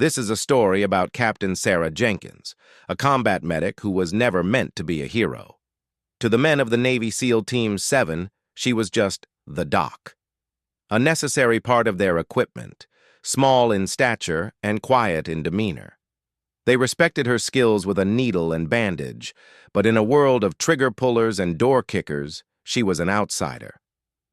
This is a story about Captain Sarah Jenkins, a combat medic who was never meant to be a hero. To the men of the Navy SEAL Team 7, she was just the doc, a necessary part of their equipment, small in stature and quiet in demeanor. They respected her skills with a needle and bandage, but in a world of trigger pullers and door kickers, she was an outsider.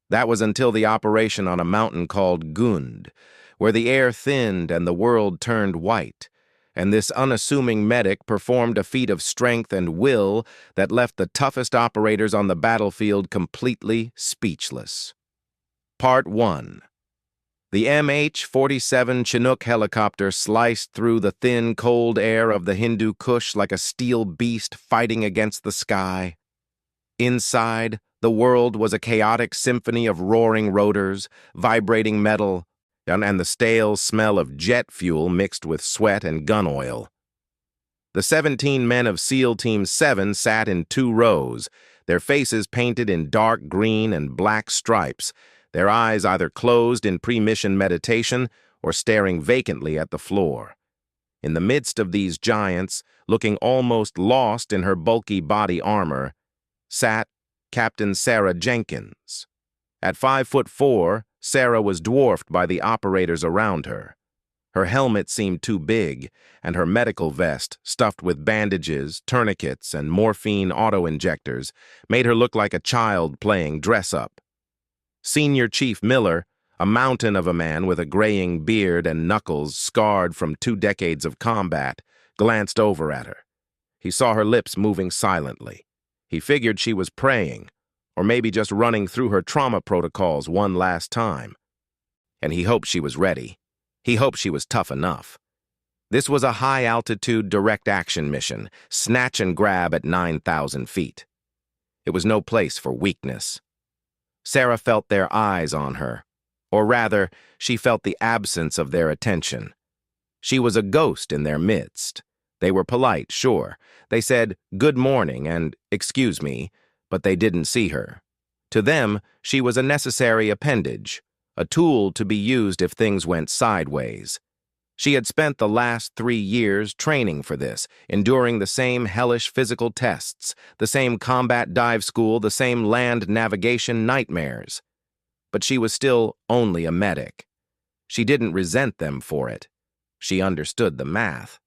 That was until the operation on a mountain called Gund, where the air thinned and the world turned white, and this unassuming medic performed a feat of strength and will that left the toughest operators on the battlefield completely speechless. Part 1. The MH-47 Chinook helicopter sliced through the thin, cold air of the Hindu Kush like a steel beast fighting against the sky. Inside, the world was a chaotic symphony of roaring rotors, vibrating metal, and the stale smell of jet fuel mixed with sweat and gun oil. The 17 men of SEAL Team 7 sat in 2 rows, their faces painted in dark green and black stripes, their eyes either closed in pre-mission meditation or staring vacantly at the floor. In the midst of these giants, looking almost lost in her bulky body armor, sat Captain Sarah Jenkins. At 5'4", Sarah was dwarfed by the operators around her. Her helmet seemed too big, and her medical vest, stuffed with bandages, tourniquets, and morphine auto-injectors, made her look like a child playing dress-up. Senior Chief Miller, a mountain of a man with a graying beard and knuckles scarred from 2 decades of combat, glanced over at her. He saw her lips moving silently. He figured she was praying, or maybe just running through her trauma protocols one last time. And he hoped she was ready. He hoped she was tough enough. This was a high-altitude direct action mission, snatch and grab at 9,000 feet. It was no place for weakness. Sarah felt their eyes on her, or rather, she felt the absence of their attention. She was a ghost in their midst. They were polite, sure. They said, "Good morning," and "Excuse me," but they didn't see her. To them, she was a necessary appendage, a tool to be used if things went sideways. She had spent the last 3 years training for this, enduring the same hellish physical tests, the same combat dive school, the same land navigation nightmares. But she was still only a medic. She didn't resent them for it. She understood the math.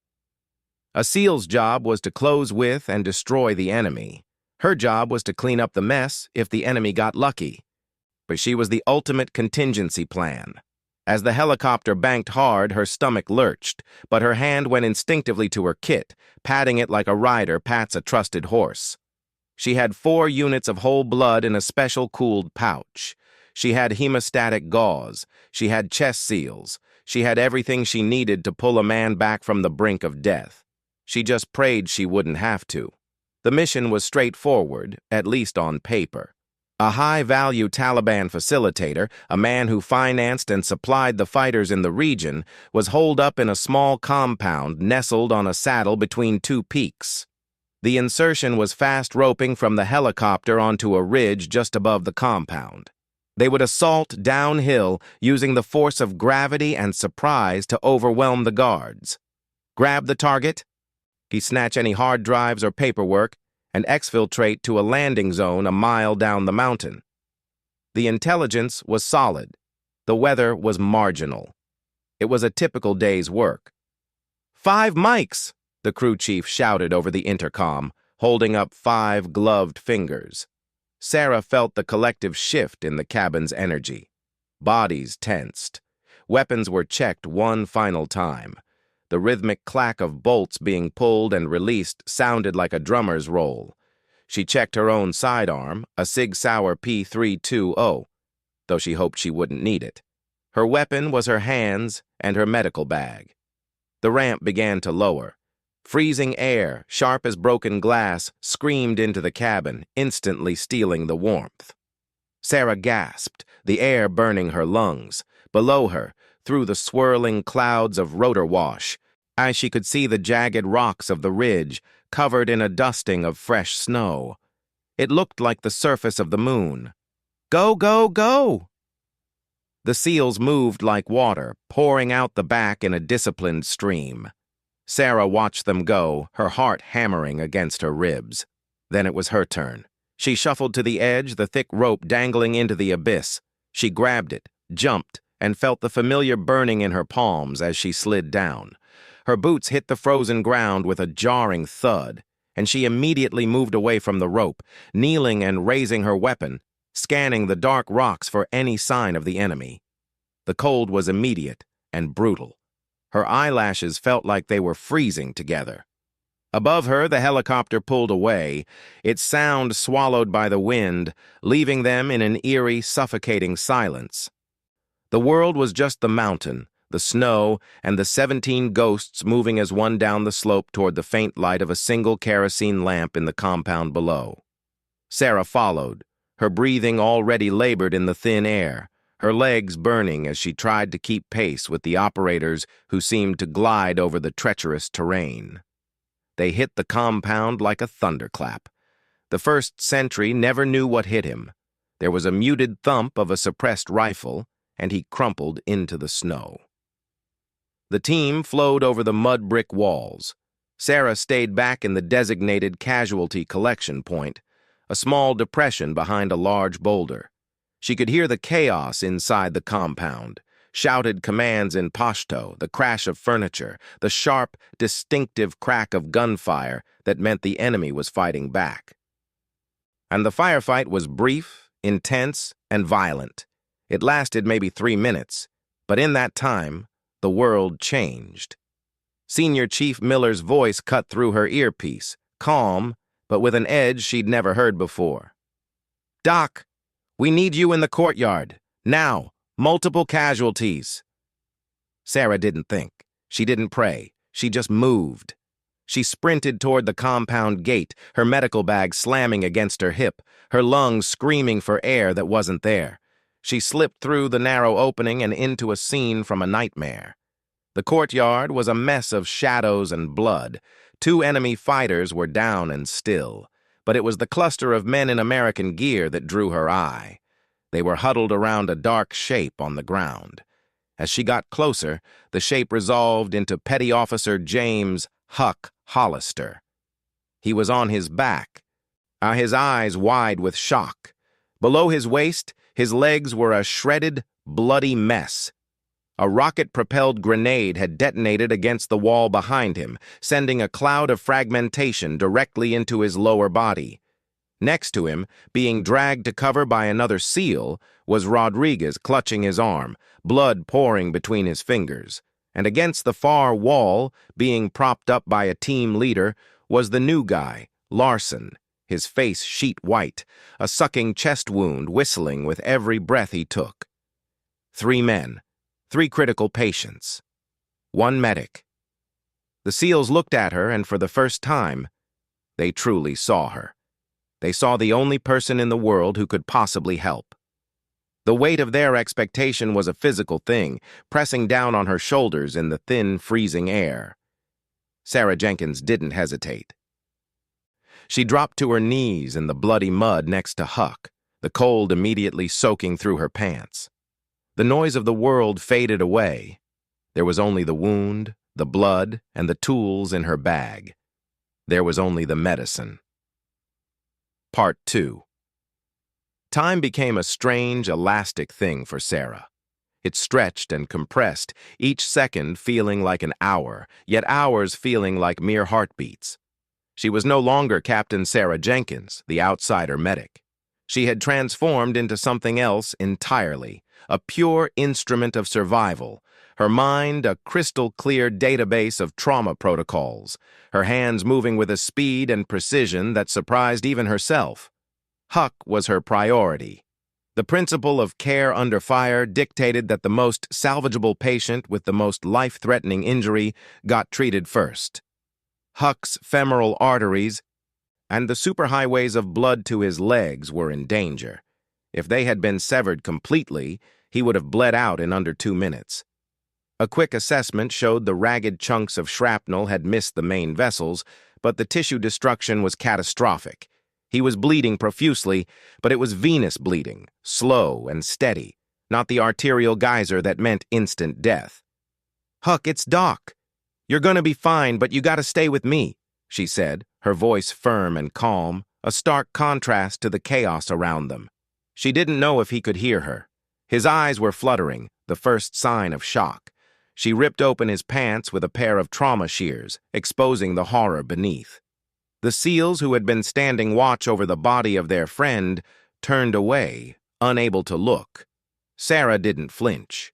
A SEAL's job was to close with and destroy the enemy. Her job was to clean up the mess if the enemy got lucky. But she was the ultimate contingency plan. As the helicopter banked hard, her stomach lurched, but her hand went instinctively to her kit, patting it like a rider pats a trusted horse. She had 4 units of whole blood in a special cooled pouch. She had hemostatic gauze. She had chest seals. She had everything she needed to pull a man back from the brink of death. She just prayed she wouldn't have to. The mission was straightforward, at least on paper. A high-value Taliban facilitator, a man who financed and supplied the fighters in the region, was holed up in a small compound nestled on a saddle between 2 peaks. The insertion was fast roping from the helicopter onto a ridge just above the compound. They would assault downhill using the force of gravity and surprise to overwhelm the guards. Grab the target, snatch any hard drives or paperwork, and exfiltrate to a landing zone a mile down the mountain. The intelligence was solid. The weather was marginal. It was a typical day's work. 5 mics, the crew chief shouted over the intercom, holding up 5 gloved fingers. Sarah felt the collective shift in the cabin's energy. Bodies tensed. Weapons were checked one final time. The rhythmic clack of bolts being pulled and released sounded like a drummer's roll. She checked her own sidearm, a Sig Sauer P320, though she hoped she wouldn't need it. Her weapon was her hands and her medical bag. The ramp began to lower. Freezing air, sharp as broken glass, screamed into the cabin, instantly stealing the warmth. Sarah gasped, the air burning her lungs. Below her, through the swirling clouds of rotor wash, as she could see the jagged rocks of the ridge, covered in a dusting of fresh snow. It looked like the surface of the moon. "Go, go, go!" The seals moved like water, pouring out the back in a disciplined stream. Sarah watched them go, her heart hammering against her ribs. Then it was her turn. She shuffled to the edge, the thick rope dangling into the abyss. She grabbed it, jumped, and felt the familiar burning in her palms as she slid down. Her boots hit the frozen ground with a jarring thud, and she immediately moved away from the rope, kneeling and raising her weapon, scanning the dark rocks for any sign of the enemy. The cold was immediate and brutal. Her eyelashes felt like they were freezing together. Above her, the helicopter pulled away, its sound swallowed by the wind, leaving them in an eerie, suffocating silence. The world was just the mountain, the snow, and the 17 ghosts moving as one down the slope toward the faint light of a single kerosene lamp in the compound below. Sarah followed, her breathing already labored in the thin air, her legs burning as she tried to keep pace with the operators who seemed to glide over the treacherous terrain. They hit the compound like a thunderclap. The first sentry never knew what hit him. There was a muted thump of a suppressed rifle, and he crumpled into the snow. The team flowed over the mud brick walls. Sarah stayed back in the designated casualty collection point, a small depression behind a large boulder. She could hear the chaos inside the compound, shouted commands in Pashto, the crash of furniture, the sharp, distinctive crack of gunfire that meant the enemy was fighting back. And the firefight was brief, intense, and violent. It lasted maybe 3 minutes, but in that time, the world changed. Senior Chief Miller's voice cut through her earpiece, calm, but with an edge she'd never heard before. "Doc, we need you in the courtyard. Now. Multiple casualties." Sarah didn't think. She didn't pray. She just moved. She sprinted toward the compound gate, her medical bag slamming against her hip, her lungs screaming for air that wasn't there. She slipped through the narrow opening and into a scene from a nightmare. The courtyard was a mess of shadows and blood. 2 enemy fighters were down and still, but it was the cluster of men in American gear that drew her eye. They were huddled around a dark shape on the ground. As she got closer, the shape resolved into Petty Officer James Huck Hollister. He was on his back, his eyes wide with shock. Below his waist, his legs were a shredded, bloody mess. A rocket-propelled grenade had detonated against the wall behind him, sending a cloud of fragmentation directly into his lower body. Next to him, being dragged to cover by another SEAL, was Rodriguez clutching his arm, blood pouring between his fingers. And against the far wall, being propped up by a team leader, was the new guy, Larson, his face sheet white, a sucking chest wound whistling with every breath he took. 3 men, 3 critical patients, 1 medic. The SEALs looked at her, and for the first time, they truly saw her. They saw the only person in the world who could possibly help. The weight of their expectation was a physical thing, pressing down on her shoulders in the thin, freezing air. Sarah Jenkins didn't hesitate. She dropped to her knees in the bloody mud next to Huck, the cold immediately soaking through her pants. The noise of the world faded away. There was only the wound, the blood, and the tools in her bag. There was only the medicine. Part 2. Time became a strange, elastic thing for Sarah. It stretched and compressed, each second feeling like an hour, yet hours feeling like mere heartbeats. She was no longer Captain Sarah Jenkins, the outsider medic. She had transformed into something else entirely, a pure instrument of survival, her mind a crystal-clear database of trauma protocols, her hands moving with a speed and precision that surprised even herself. Huck was her priority. The principle of care under fire dictated that the most salvageable patient with the most life-threatening injury got treated first. Huck's femoral arteries and the superhighways of blood to his legs were in danger. If they had been severed completely, he would have bled out in under 2 minutes. A quick assessment showed the ragged chunks of shrapnel had missed the main vessels, but the tissue destruction was catastrophic. He was bleeding profusely, but it was venous bleeding, slow and steady. not the arterial geyser that meant instant death. "Huck, it's Doc. You're gonna be fine, but you gotta stay with me," she said, her voice firm and calm, a stark contrast to the chaos around them. She didn't know if he could hear her. His eyes were fluttering, the first sign of shock. She ripped open his pants with a pair of trauma shears, exposing the horror beneath. The SEALs who had been standing watch over the body of their friend turned away, unable to look. Sarah didn't flinch.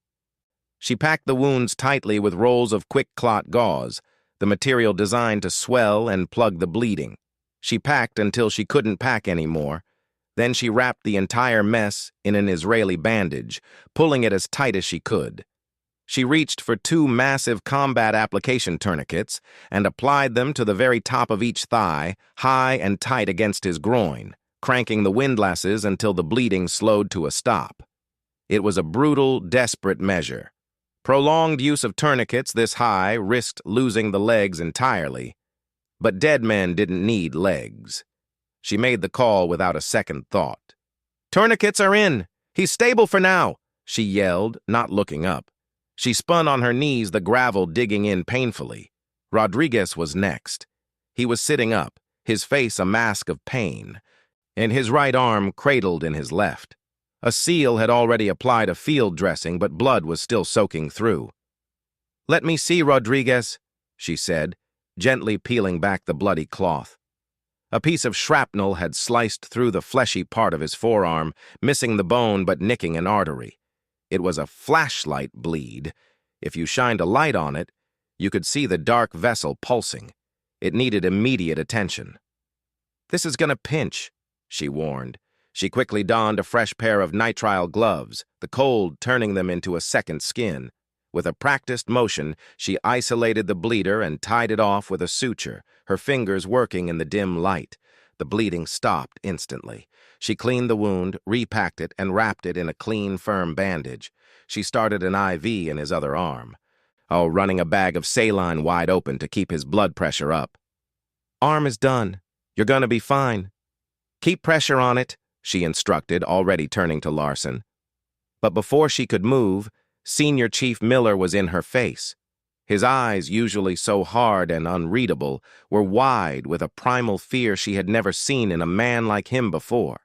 She packed the wounds tightly with rolls of quick-clot gauze, the material designed to swell and plug the bleeding. She packed until she couldn't pack anymore. Then she wrapped the entire mess in an Israeli bandage, pulling it as tight as she could. She reached for 2 massive combat application tourniquets and applied them to the very top of each thigh, high and tight against his groin, cranking the windlasses until the bleeding slowed to a stop. It was a brutal, desperate measure. Prolonged use of tourniquets this high risked losing the legs entirely. But dead men didn't need legs. She made the call without a second thought. "Tourniquets are in! He's stable for now!" she yelled, not looking up. She spun on her knees, the gravel digging in painfully. Rodriguez was next. He was sitting up, his face a mask of pain, and his right arm cradled in his left. A SEAL had already applied a field dressing, but blood was still soaking through. "Let me see, Rodriguez," she said, gently peeling back the bloody cloth. A piece of shrapnel had sliced through the fleshy part of his forearm, missing the bone but nicking an artery. It was a flashlight bleed. If you shined a light on it, you could see the dark vessel pulsing. It needed immediate attention. "This is gonna pinch," she warned. She quickly donned a fresh pair of nitrile gloves, the cold turning them into a second skin. With a practiced motion, she isolated the bleeder and tied it off with a suture, her fingers working in the dim light. The bleeding stopped instantly. She cleaned the wound, repacked it, and wrapped it in a clean, firm bandage. She started an IV in his other arm, running a bag of saline wide open to keep his blood pressure up. "Arm is done. You're gonna be fine. Keep pressure on it," she instructed, already turning to Larson. But before she could move, Senior Chief Miller was in her face. His eyes, usually so hard and unreadable, were wide with a primal fear she had never seen in a man like him before.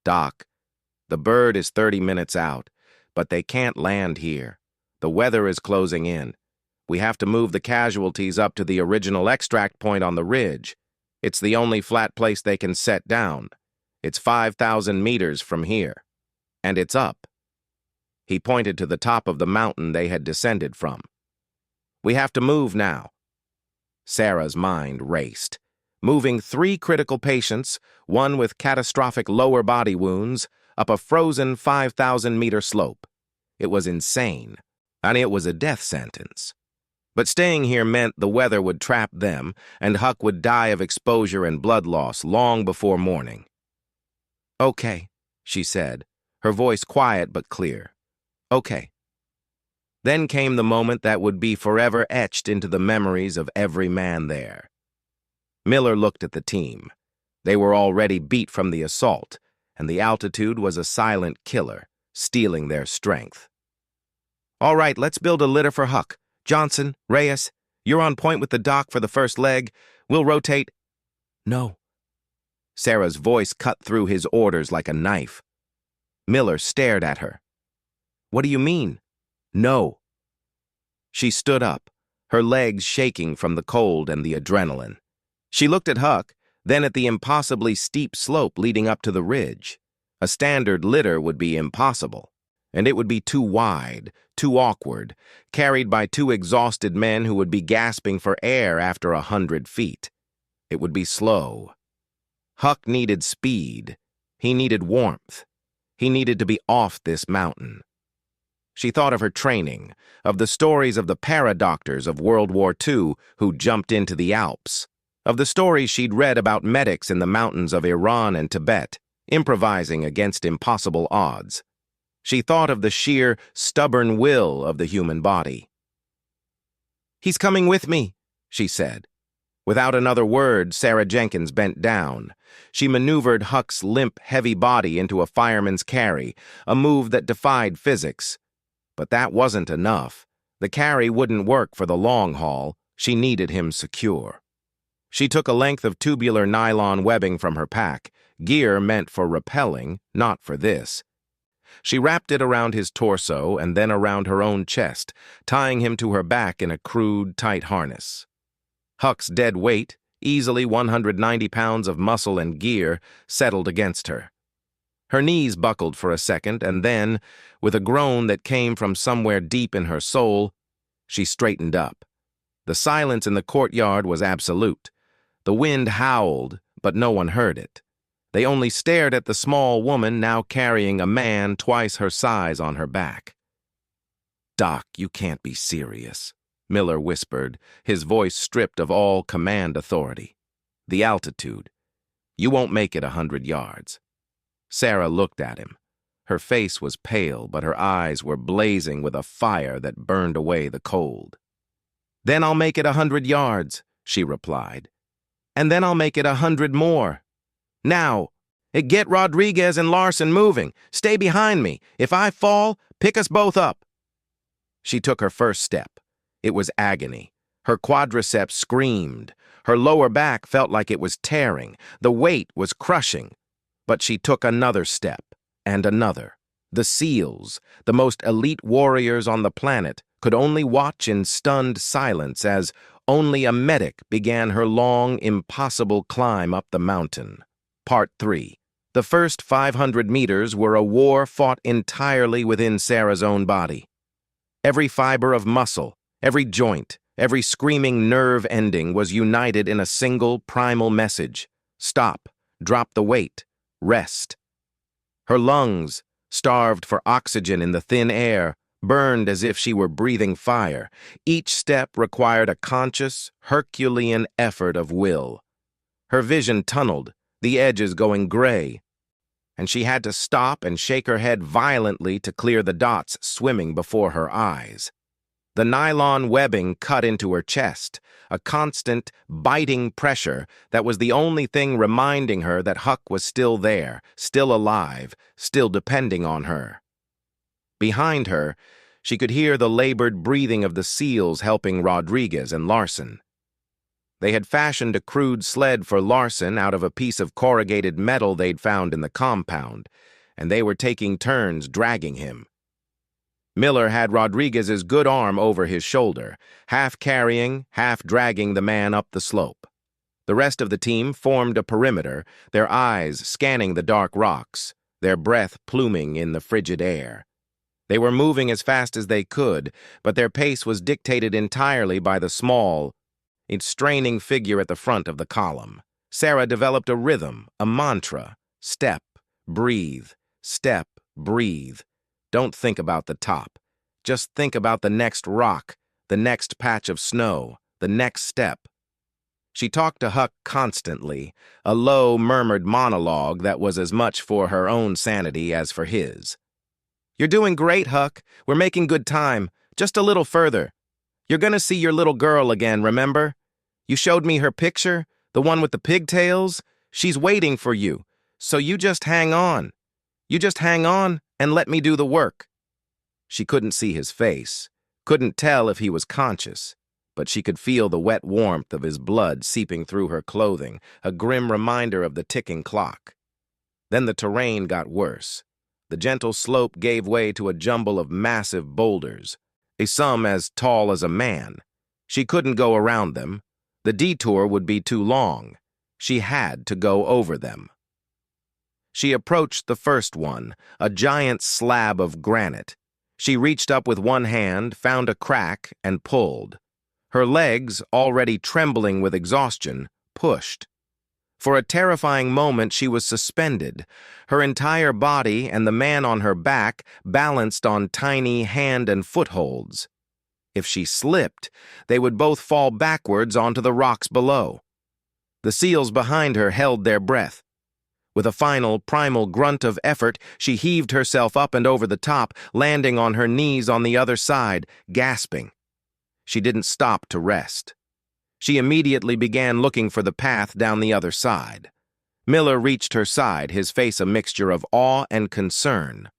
"Doc, the bird is 30 minutes out, but they can't land here. The weather is closing in. We have to move the casualties up to the original extract point on the ridge. It's the only flat place they can set down. It's 5,000 meters from here. And it's up." He pointed to the top of the mountain they had descended from. "We have to move now." Sarah's mind raced. Moving 3 critical patients, one with catastrophic lower body wounds, up a frozen 5,000-meter slope. It was insane, and it was a death sentence. But staying here meant the weather would trap them, and Huck would die of exposure and blood loss long before morning. "Okay," she said, her voice quiet but clear. "Okay." Then came the moment that would be forever etched into the memories of every man there. Miller looked at the team. They were already beat from the assault, and the altitude was a silent killer, stealing their strength. "All right, let's build a litter for Huck. Johnson, Reyes, you're on point with the doc for the first leg. We'll rotate." "No." Sarah's voice cut through his orders like a knife. Miller stared at her. "What do you mean?" "No." She stood up, her legs shaking from the cold and the adrenaline. She looked at Huck, then at the impossibly steep slope leading up to the ridge. A standard litter would be impossible, and it would be too wide, too awkward, carried by 2 exhausted men who would be gasping for air after 100 feet. It would be slow. Huck needed speed. He needed warmth. He needed to be off this mountain. She thought of her training, of the stories of the para-doctors of World War II who jumped into the Alps, of the stories she'd read about medics in the mountains of Iran and Tibet, improvising against impossible odds. She thought of the sheer, stubborn will of the human body. "He's coming with me," she said. Without another word, Sarah Jenkins bent down. She maneuvered Huck's limp, heavy body into a fireman's carry, a move that defied physics. But that wasn't enough. The carry wouldn't work for the long haul. She needed him secure. She took a length of tubular nylon webbing from her pack, gear meant for rappelling, not for this. She wrapped it around his torso and then around her own chest, tying him to her back in a crude, tight harness. Huck's dead weight, easily 190 pounds of muscle and gear, settled against her. Her knees buckled for a second, and then, with a groan that came from somewhere deep in her soul, she straightened up. The silence in the courtyard was absolute. The wind howled, but no one heard it. They only stared at the small woman now carrying a man twice her size on her back. "Doc, you can't be serious," Miller whispered, his voice stripped of all command authority. "The altitude. You won't make it 100 yards. Sarah looked at him. Her face was pale, but her eyes were blazing with a fire that burned away the cold. "Then I'll make it 100 yards, she replied. "And then I'll make it 100 more. Now, get Rodriguez and Larson moving. Stay behind me. If I fall, pick us both up." She took her first step. It was agony. Her quadriceps screamed. Her lower back felt like it was tearing. The weight was crushing. But she took another step, and another. The SEALs, the most elite warriors on the planet, could only watch in stunned silence as only a medic began her long, impossible climb up the mountain. Part 3. The first 500 meters were a war fought entirely within Sarah's own body. Every fiber of muscle, every joint, every screaming nerve ending was united in a single primal message. Stop, drop the weight, rest. Her lungs, starved for oxygen in the thin air, burned as if she were breathing fire. Each step required a conscious, Herculean effort of will. Her vision tunneled, the edges going gray, and she had to stop and shake her head violently to clear the dots swimming before her eyes. The nylon webbing cut into her chest, a constant, biting pressure that was the only thing reminding her that Huck was still there, still alive, still depending on her. Behind her, she could hear the labored breathing of the SEALs helping Rodriguez and Larson. They had fashioned a crude sled for Larson out of a piece of corrugated metal they'd found in the compound, and they were taking turns dragging him. Miller had Rodriguez's good arm over his shoulder, half carrying, half dragging the man up the slope. The rest of the team formed a perimeter, their eyes scanning the dark rocks, their breath pluming in the frigid air. They were moving as fast as they could, but their pace was dictated entirely by the small, straining figure at the front of the column. Sarah developed a rhythm, a mantra. Step, breathe, step, breathe. Don't think about the top. Just think about the next rock, the next patch of snow, the next step. She talked to Huck constantly, a low, murmured monologue that was as much for her own sanity as for his. "You're doing great, Huck. We're making good time. Just a little further. You're gonna see your little girl again, remember? You showed me her picture, the one with the pigtails. She's waiting for you, so you just hang on. You just hang on and let me do the work." She couldn't see his face, couldn't tell if he was conscious, but she could feel the wet warmth of his blood seeping through her clothing, a grim reminder of the ticking clock. Then the terrain got worse. The gentle slope gave way to a jumble of massive boulders, some as tall as a man. She couldn't go around them. The detour would be too long. She had to go over them. She approached the first one, a giant slab of granite. She reached up with one hand, found a crack, and pulled. Her legs, already trembling with exhaustion, pushed. For a terrifying moment, she was suspended. Her entire body and the man on her back balanced on tiny hand and footholds. If she slipped, they would both fall backwards onto the rocks below. The SEALs behind her held their breath. With a final, primal grunt of effort, she heaved herself up and over the top, landing on her knees on the other side, gasping. She didn't stop to rest. She immediately began looking for the path down the other side. Miller reached her side, his face a mixture of awe and concern.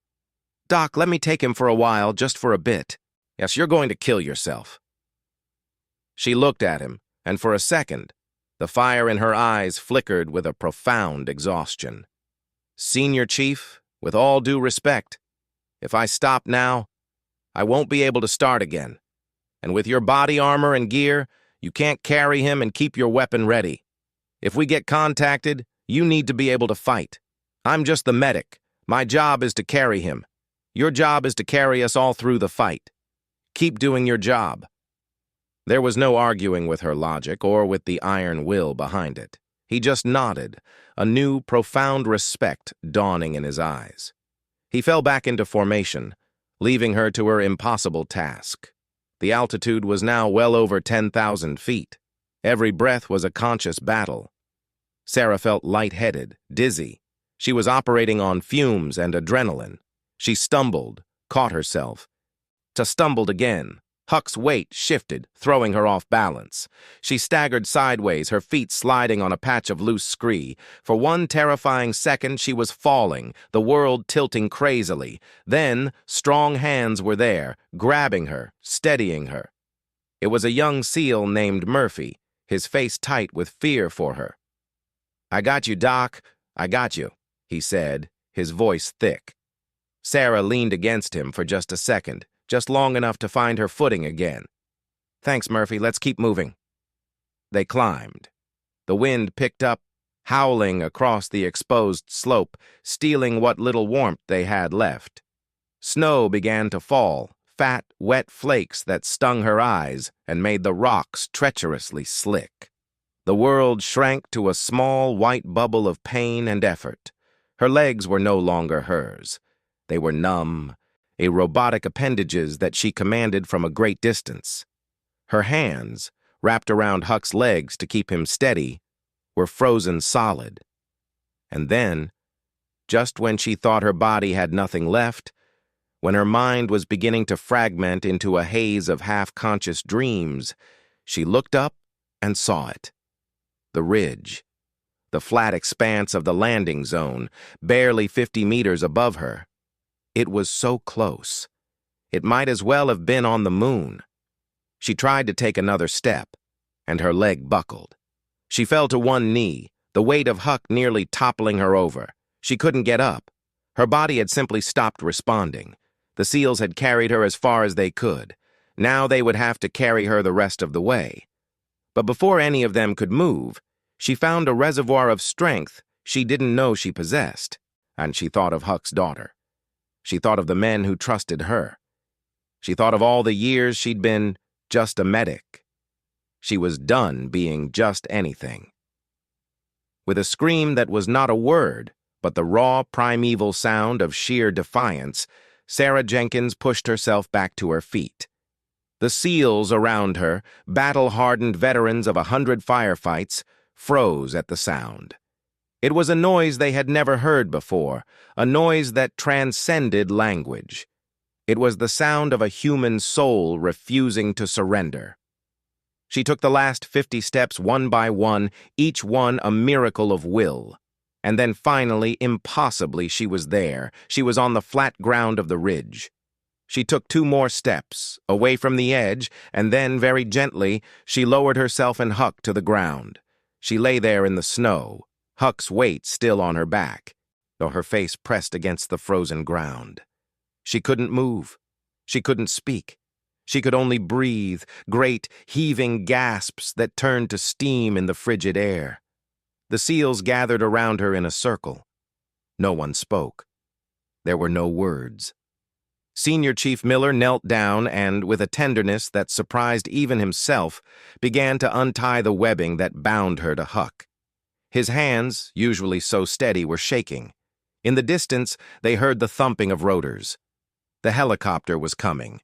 "Doc, let me take him for a while, just for a bit." "Yes, you're going to kill yourself." She looked at him, and for a second, the fire in her eyes flickered with a profound exhaustion. "Senior Chief, with all due respect, if I stop now, I won't be able to start again. And with your body armor and gear, you can't carry him and keep your weapon ready. If we get contacted, you need to be able to fight. I'm just the medic. My job is to carry him. Your job is to carry us all through the fight. Keep doing your job." There was no arguing with her logic or with the iron will behind it. He just nodded, a new, profound respect dawning in his eyes. He fell back into formation, leaving her to her impossible task. The altitude was now well over 10,000 feet. Every breath was a conscious battle. Sarah felt lightheaded, dizzy. She was operating on fumes and adrenaline. She stumbled, caught herself. Stumbled again. Huck's weight shifted, throwing her off balance. She staggered sideways, her feet sliding on a patch of loose scree. For one terrifying second, she was falling, the world tilting crazily. Then, strong hands were there, grabbing her, steadying her. It was a young SEAL named Murphy, his face tight with fear for her. "I got you, Doc. I got you," he said, his voice thick. Sarah leaned against him for just a second, just long enough to find her footing again. "Thanks, Murphy. Let's keep moving." They climbed. The wind picked up, howling across the exposed slope, stealing what little warmth they had left. Snow began to fall, fat, wet flakes that stung her eyes and made the rocks treacherously slick. The world shrank to a small white bubble of pain and effort. Her legs were no longer hers. They were numb, a robotic appendages that she commanded from a great distance. Her hands, wrapped around Huck's legs to keep him steady, were frozen solid. And then, just when she thought her body had nothing left, when her mind was beginning to fragment into a haze of half-conscious dreams, she looked up and saw it. The ridge, the flat expanse of the landing zone, barely 50 meters above her. It was so close. It might as well have been on the moon. She tried to take another step, and her leg buckled. She fell to one knee, the weight of Huck nearly toppling her over. She couldn't get up. Her body had simply stopped responding. The SEALs had carried her as far as they could. Now they would have to carry her the rest of the way. But before any of them could move, she found a reservoir of strength she didn't know she possessed, and she thought of Huck's daughter. She thought of the men who trusted her. She thought of all the years she'd been just a medic. She was done being just anything. With a scream that was not a word, but the raw, primeval sound of sheer defiance, Sarah Jenkins pushed herself back to her feet. The SEALs around her, battle-hardened veterans of 100 firefights, froze at the sound. It was a noise they had never heard before, a noise that transcended language. It was the sound of a human soul refusing to surrender. She took the last 50 steps one by one, each one a miracle of will. And then finally, impossibly, she was there. She was on the flat ground of the ridge. She took 2 more steps, away from the edge, and then, very gently, she lowered herself and Huck to the ground. She lay there in the snow, Huck's weight still on her back, though her face pressed against the frozen ground. She couldn't move. She couldn't speak. She could only breathe, great, heaving gasps that turned to steam in the frigid air. The SEALs gathered around her in a circle. No one spoke. There were no words. Senior Chief Miller knelt down and, with a tenderness that surprised even himself, began to untie the webbing that bound her to Huck. His hands, usually so steady, were shaking. In the distance, they heard the thumping of rotors. The helicopter was coming.